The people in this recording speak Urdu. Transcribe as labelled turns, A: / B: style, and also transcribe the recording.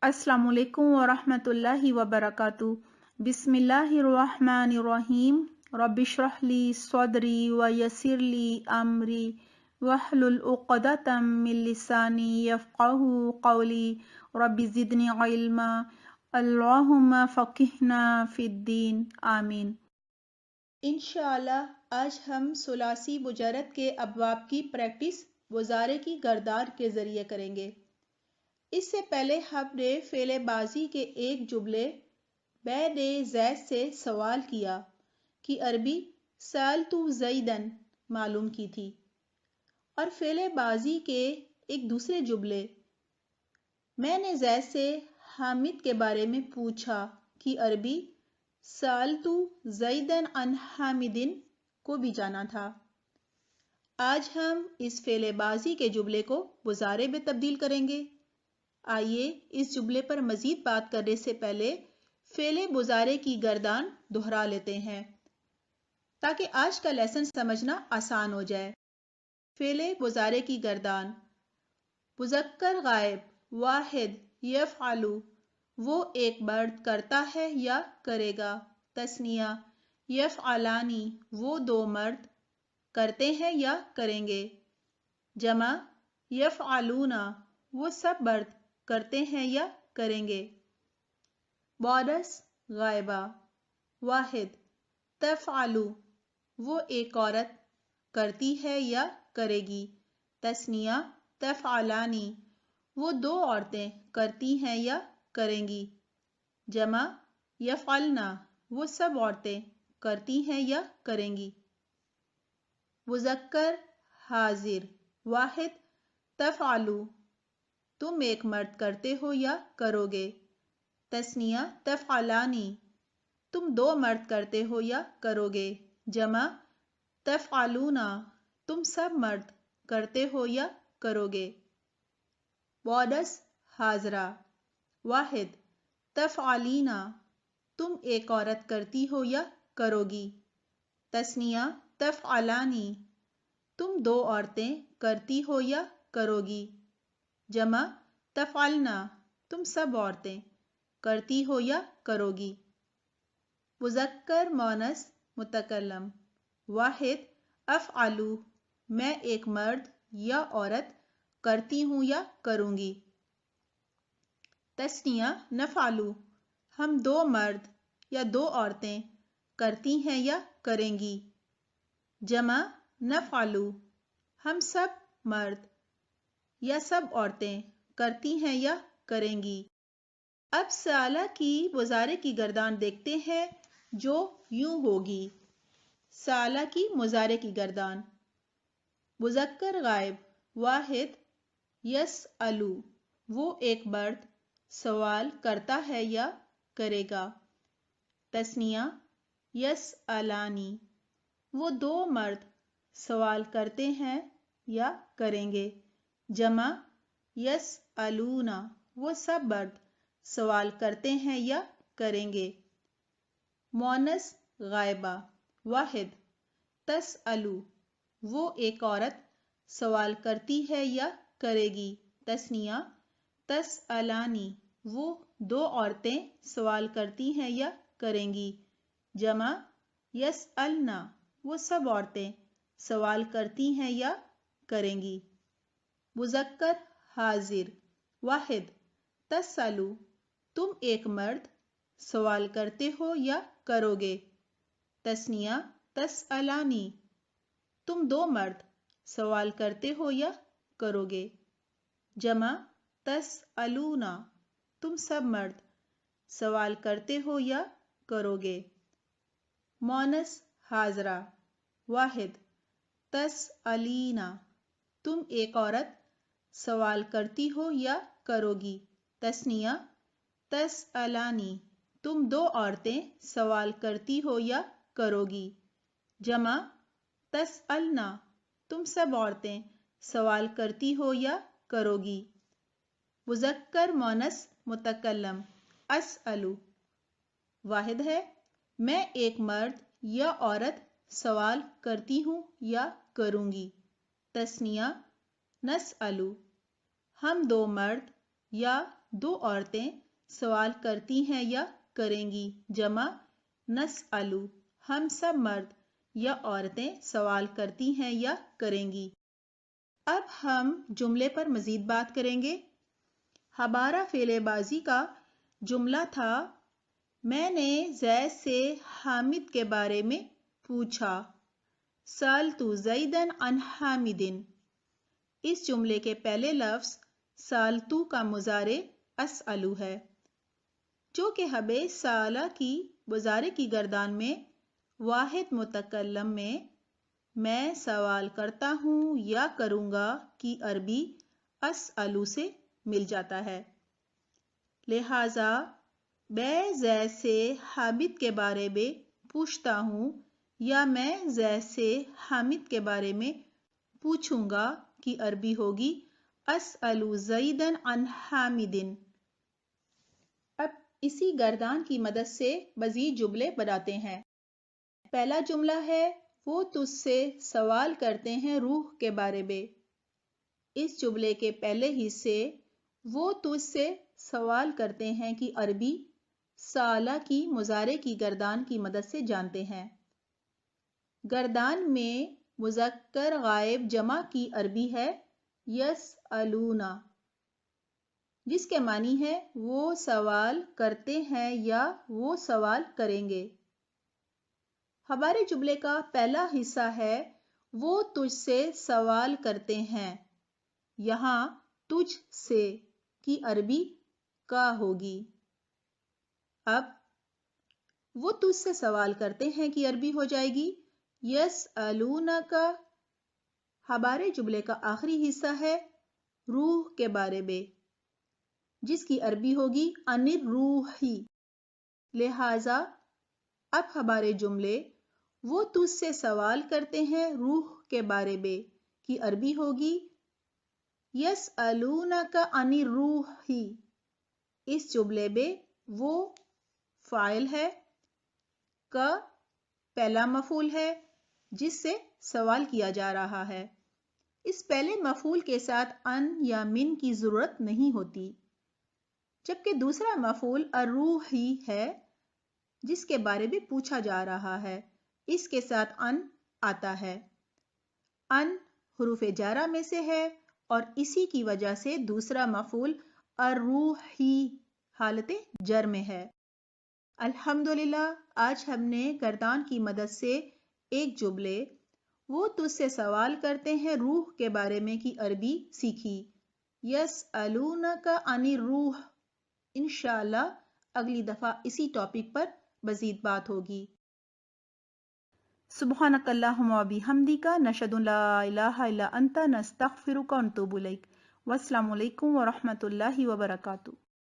A: السلام علیکم ورحمۃ اللہ وبرکاتہ۔ بسم اللہ الرحمن الرحیم۔ رب اشرح لی صدری ویسر لی امری واحلل عقدۃ من لسانی یفقہوا قولی رب زدنی علما اللہم فقہنا فی الدین آمین۔ انشاءاللہ آج ہم ثلاثی مجرد کے ابواب کی پریکٹس گزارے کی گردان کے ذریعے کریں گے۔ اس سے پہلے ہم نے فعل ماضی کے ایک جملے میں نے زید سے سوال کیا کی عربی سألت زیداً معلوم کی تھی، اور فعل ماضی کے ایک دوسرے جملے میں نے زید سے حامد کے بارے میں پوچھا کی عربی سألت زیداً عن حامد کو بھی جانا تھا۔ آج ہم اس فعل ماضی کے جملے کو مضارع میں تبدیل کریں گے۔ آئیے اس جملے پر مزید بات کرنے سے پہلے فعل مضارع کی گردان دہرا لیتے ہیں تاکہ آج کا لیسن سمجھنا آسان ہو جائے۔ فعل مضارع کی گردان: مذکر غائب واحد یفعل، وہ ایک مرد کرتا ہے یا کرے گا۔ تثنیہ یفعلانی، وہ دو مرد کرتے ہیں یا کریں گے۔ جمع یفعلون، وہ سب مرد کرتے ہیں یا کریں گے۔ مؤنث غائبہ واحد تفعل، وہ ایک عورت کرتی ہے یا کرے گی۔ تثنیہ تفعلانی، وہ دو عورتیں کرتی ہیں یا کریں گی۔ جمع یفعلن، وہ سب عورتیں کرتی ہیں یا کریں گی۔ مذکر حاضر واحد تفعلوا، تم ایک مرد کرتے ہو یا کرو گے۔ تثنیہ تفعلانی، تم دو مرد کرتے ہو یا کرو گے۔ جمع تفعلون، تم سب مرد کرتے ہو یا کرو گے۔ مؤنث حاضرہ واحد تفعلین، تم ایک عورت کرتی ہو یا کرو گی۔ تثنیہ تفعلانی، تم دو عورتیں کرتی ہو یا کرو گی۔ جمع تفعلن، تم سب عورتیں کرتی ہو یا کرو گی۔ مذکر مؤنث متکلم واحد افعل، میں ایک مرد یا عورت کرتی ہوں یا کروں گی۔ تثنیہ نفعل، ہم دو مرد یا دو عورتیں کرتی ہیں یا کریں گی۔ جمع نفعل، ہم سب مرد یا سب عورتیں کرتی ہیں یا کریں گی۔ اب سألہ کی مضارع کی گردان دیکھتے ہیں جو یوں ہوگی۔ سألہ کی مضارع کی گردان: مذکر غائب واحد یسأل، وہ ایک مرد سوال کرتا ہے یا کرے گا۔ تثنیہ یسألانی، وہ دو مرد سوال کرتے ہیں یا کریں گے۔ جمع یسألون، وہ سب مرد سوال کرتے ہیں یا کریں گے۔ مؤنث غائبہ واحد تسأل، وہ ایک عورت سوال کرتی ہے یا کرے گی۔ تثنیہ تسألانی، وہ دو عورتیں سوال کرتی ہیں یا کریں گی۔ جمع یسألن، وہ سب عورتیں سوال کرتی ہیں یا کریں گی۔ مذکر حاضر واحد تسأل، تم ایک مرد سوال کرتے ہو یا کرو گے۔ تثنیہ تسألانی، تم دو مرد سوال کرتے ہو یا کرو گے۔ جمع تسألون، تم سب مرد سوال کرتے ہو یا کرو گے۔ مؤنث حاضرہ واحد تسألین، تم ایک عورت سوال کرتی ہو یا کرو گی۔ تثنیہ تسألانی، تم دو عورتیں سوال کرتی ہو یا کرو گی۔ جمع تسألن، تم سب عورتیں سوال کرتی ہو یا کرو گی۔ مذکر مؤنث متکلم اسأل واحد ہے میں ایک مرد یا عورت سوال کرتی ہوں یا کروں گی۔ تثنیہ نسأل، ہم دو مرد یا دو عورتیں سوال کرتی ہیں یا کریں گی، جمع نسألو، ہم سب مرد یا عورتیں سوال کرتی ہیں یا کریں گی۔ اب ہم جملے پر مزید بات کریں گے۔ ہمارا فعل بازی کا جملہ تھا میں نے زید سے حامد کے بارے میں پوچھا، سألت زیداً عن حامد۔ اس جملے کے پہلے لفظ سألت کا مضارع اسألو ہے، جو کہ ہمیں سألہ کی مضارع کی گردان میں واحد متکلم میں سوال کرتا ہوں یا کروں گا کی عربی اسألو سے مل جاتا ہے۔ لہٰذا میں زید سے حامد کے بارے میں پوچھتا ہوں یا میں زید سے حامد کے بارے میں پوچھوں گا کی عربی ہوگی اسأل زیداً عن حامد۔ اب اسی گردان کی مدد سے مزید جملے بناتے ہیں۔ پہلا جملہ ہے وہ تجھ سے سوال کرتے ہیں روح کے بارے میں۔ اس جملے کے پہلے حصے وہ تجھ سے سوال کرتے ہیں کی عربی سألہ کی مضارع کی گردان کی مدد سے جانتے ہیں۔ گردان میں مذکر غائب جمع کی عربی ہے یسألون، جس کے معنی ہے وہ سوال کرتے ہیں یا وہ سوال کریں گے۔ ہمارے جملے کا پہلا حصہ ہے وہ تجھ سے سوال کرتے ہیں، یہاں تجھ سے کی عربی کا ہوگی۔ اب وہ تجھ سے سوال کرتے ہیں کی عربی ہو جائے گی یسألونک۔ ہمارے جملے کا آخری حصہ ہے روح کے بارے میں، جس کی عربی ہوگی عن الروح۔ لہٰذا اب ہمارے جملے وہ تجھ سے سوال کرتے ہیں روح کے بارے میں کی عربی ہوگی یسألونک عن الروح۔ اس جملے میں وہ فاعل ہے، کا پہلا مفعول ہے جس سے سوال کیا جا رہا ہے۔ اس پہلے مفعول کے ساتھ ان یا من کی ضرورت نہیں ہوتی، جبکہ دوسرا مفعول الروح ہی ہے جس کے بارے میں پوچھا جا رہا ہے، اس کے ساتھ ان آتا ہے۔ ان حروف جارہ میں سے ہے اور اسی کی وجہ سے دوسرا مفعول الروح ہی حالت جر میں ہے۔ الحمدللہ آج ہم نے گردان کی مدد سے ایک جملے وہ تجھ سے سوال کرتے ہیں روح کے بارے میں کی عربی سیکھی یسألونک عن الروح۔ انشاءاللہ اگلی دفعہ اسی ٹاپک پر مزید بات ہوگی۔ سبحانک اللہم و بحمدک، نشہد ان لا الہ الا انت، نستغفرک و نتوب الیک۔ والسلام علیکم ورحمۃ اللہ وبرکاتہ۔